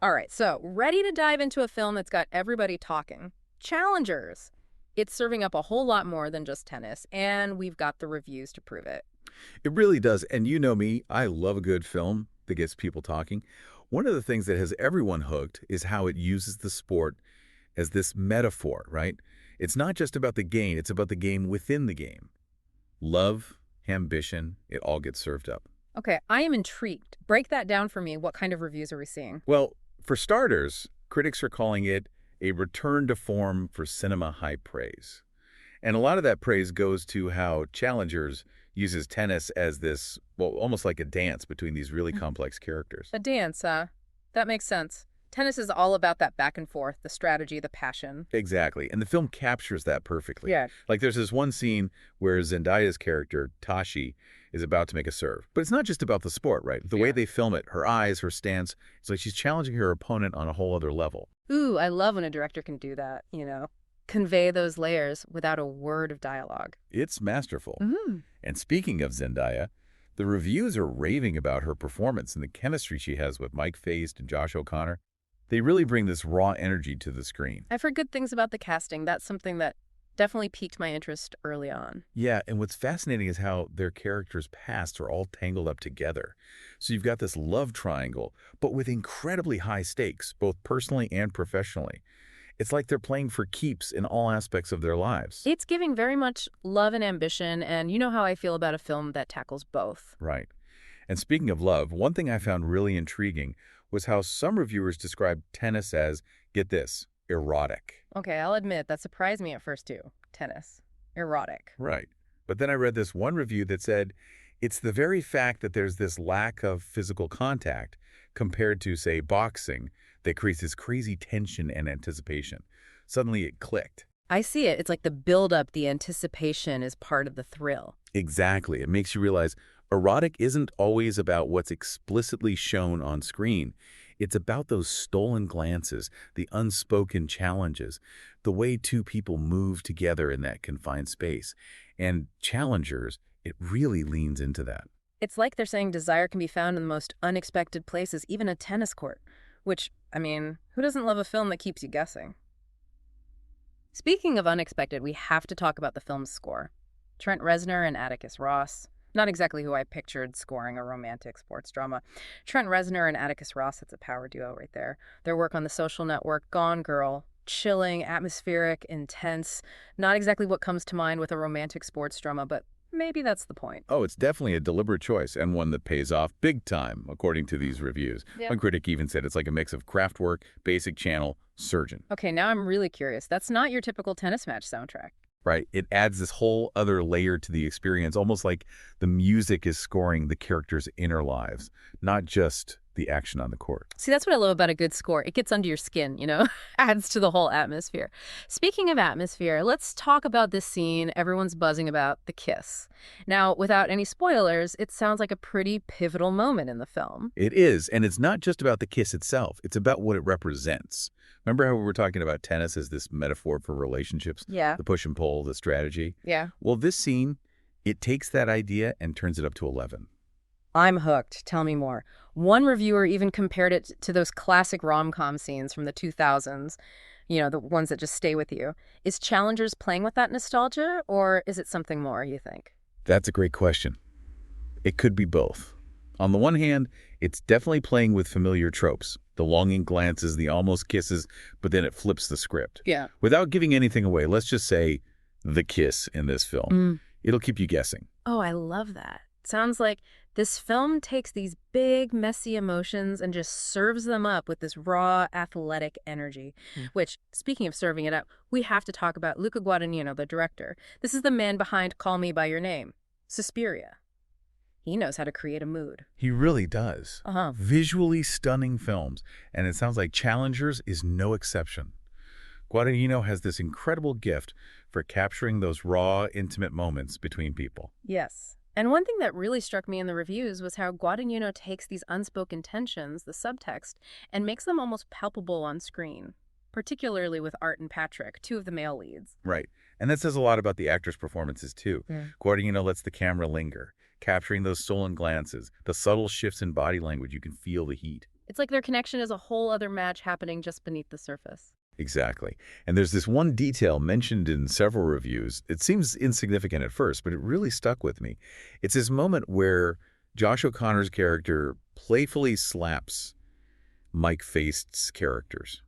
All right, so ready to dive into a film that's got everybody talking. Challengers. It's serving up a whole lot more than just tennis, and we've got the reviews to prove it. It really does. And you know me, I love a good film that gets people talking. One of the things that has everyone hooked is how it uses the sport as this metaphor, right? It's not just about the game, it's about the game within the game. Love, ambition, it all gets served up. Okay, I am intrigued. Break that down for me. What kind of reviews are we seeing? Well, for starters, critics are calling it a return to form for cinema high praise. And a lot of that praise goes to how Challengers uses tennis as this, well, almost like a dance between these really complex characters. A dance, that makes sense. Tennis is all about that back and forth, the strategy, the passion. Exactly. And the film captures that perfectly. Yeah. Like there's this one scene where Zendaya's character, Tashi, is about to make a serve. But it's not just about the sport, right? The way they film it, her eyes, her stance, it's like she's challenging her opponent on a whole other level. Ooh, I love when a director can do that, convey those layers without a word of dialogue. It's masterful. Mm. And speaking of Zendaya, the reviews are raving about her performance and the chemistry she has with Mike Faist and Josh O'Connor. They really bring this raw energy to the screen. I've heard good things about the casting. That's something that definitely piqued my interest early on. Yeah, and what's fascinating is how their characters' pasts are all tangled up together. So you've got this love triangle, but with incredibly high stakes, both personally and professionally. It's like they're playing for keeps in all aspects of their lives. It's giving very much love and ambition, and you know how I feel about a film that tackles both. Right. And speaking of love, one thing I found really intriguing was how some reviewers described tennis as, get this, erotic. Okay, I'll admit, that surprised me at first too. Tennis. Erotic. Right. But then I read this one review that said, it's the very fact that there's this lack of physical contact compared to, say, boxing that creates this crazy tension and anticipation. Suddenly it clicked. I see it. It's like the build-up, the anticipation is part of the thrill. Exactly. It makes you realize erotic isn't always about what's explicitly shown on screen. It's about those stolen glances, the unspoken challenges, the way two people move together in that confined space. And Challengers, it really leans into that. It's like they're saying desire can be found in the most unexpected places, even a tennis court. Which, who doesn't love a film that keeps you guessing? Speaking of unexpected, we have to talk about the film's score. Trent Reznor and Atticus Ross. Not exactly who I pictured scoring a romantic sports drama. Trent Reznor and Atticus Ross, it's a power duo right there. Their work on The Social Network, Gone Girl, chilling, atmospheric, intense. Not exactly what comes to mind with a romantic sports drama, but maybe that's the point. Oh, it's definitely a deliberate choice and one that pays off big time, according to these reviews. Yeah. One critic even said it's like a mix of Kraftwerk, Basic Channel, Surgeon. Okay, now I'm really curious. That's not your typical tennis match soundtrack. Right? It adds this whole other layer to the experience, almost like the music is scoring the characters' inner lives, not just the action on the court. See, that's what I love about a good score. It gets under your skin, adds to the whole atmosphere. Speaking of atmosphere, let's talk about this scene everyone's buzzing about, the kiss. Now, without any spoilers, it sounds like a pretty pivotal moment in the film. It is, and it's not just about the kiss itself. It's about what it represents. Remember how we were talking about tennis as this metaphor for relationships? Yeah. The push and pull, the strategy? Yeah. Well, this scene, it takes that idea and turns it up to 11. I'm hooked. Tell me more. One reviewer even compared it to those classic rom-com scenes from the 2000s, the ones that just stay with you. Is Challengers playing with that nostalgia, or is it something more, you think? That's a great question. It could be both. On the one hand, it's definitely playing with familiar tropes, the longing glances, the almost kisses, but then it flips the script. Yeah. Without giving anything away, let's just say the kiss in this film. It'll keep you guessing. Oh, I love that. Sounds like this film takes these big, messy emotions and just serves them up with this raw, athletic energy. Which, speaking of serving it up, we have to talk about Luca Guadagnino, the director. This is the man behind Call Me By Your Name, Suspiria. He knows how to create a mood. He really does. Uh-huh. Visually stunning films, and it sounds like Challengers is no exception. Guadagnino has this incredible gift for capturing those raw, intimate moments between people. Yes. And one thing that really struck me in the reviews was how Guadagnino takes these unspoken tensions, the subtext, and makes them almost palpable on screen, particularly with Art and Patrick, two of the male leads. Right. And that says a lot about the actors' performances, too. Yeah. Guadagnino lets the camera linger, capturing those stolen glances, the subtle shifts in body language. You can feel the heat. It's like their connection is a whole other match happening just beneath the surface. Exactly. And there's this one detail mentioned in several reviews. It seems insignificant at first, but it really stuck with me. It's this moment where Josh O'Connor's character playfully slaps Mike Faist's characters.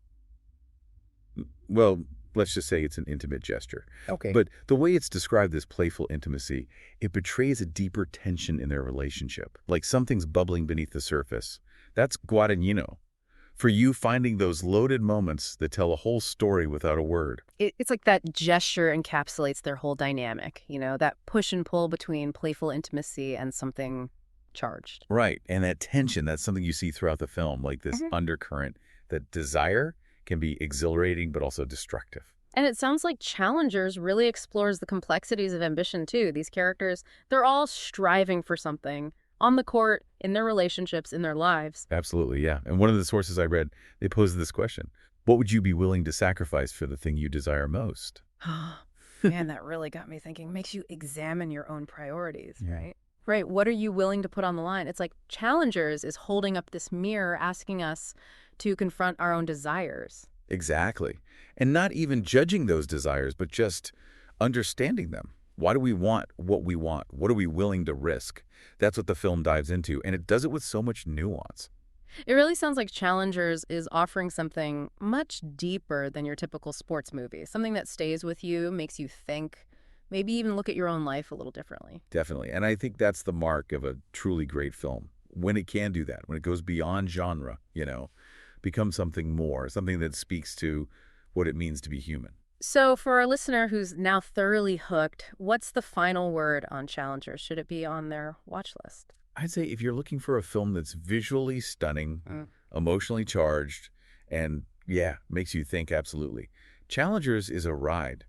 Well, let's just say it's an intimate gesture. Okay. But the way it's described, this playful intimacy, it betrays a deeper tension in their relationship, like something's bubbling beneath the surface. That's Guadagnino. For you, finding those loaded moments that tell a whole story without a word. It's like that gesture encapsulates their whole dynamic, that push and pull between playful intimacy and something charged. Right. And that tension, that's something you see throughout the film, like this Mhm. undercurrent, that desire can be exhilarating but also destructive. And it sounds like Challengers really explores the complexities of ambition, too. These characters, they're all striving for something on the court, in their relationships, in their lives. Absolutely, yeah. And one of the sources I read, they posed this question. What would you be willing to sacrifice for the thing you desire most? Man, that really got me thinking. Makes you examine your own priorities, Yeah. right? Right. What are you willing to put on the line? It's like Challengers is holding up this mirror, asking us to confront our own desires. Exactly. And not even judging those desires, but just understanding them. Why do we want what we want? What are we willing to risk? That's what the film dives into, and it does it with so much nuance. It really sounds like Challengers is offering something much deeper than your typical sports movie, something that stays with you, makes you think, maybe even look at your own life a little differently. Definitely. And I think that's the mark of a truly great film. When it can do that, when it goes beyond genre, becomes something more, something that speaks to what it means to be human. So, for our listener who's now thoroughly hooked, what's the final word on Challengers? Should it be on their watch list? I'd say if you're looking for a film that's visually stunning, Mm. emotionally charged, and yeah, makes you think, absolutely. Challengers is a ride.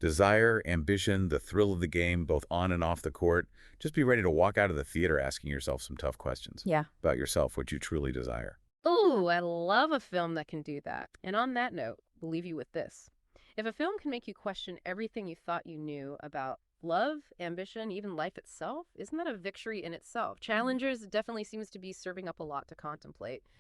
Desire, ambition, the thrill of the game, both on and off the court. Just be ready to walk out of the theater asking yourself some tough questions Yeah. about yourself, what you truly desire. Ooh, I love a film that can do that. And on that note, we'll leave you with this. If a film can make you question everything you thought you knew about love, ambition, even life itself, isn't that a victory in itself? Challengers definitely seems to be serving up a lot to contemplate.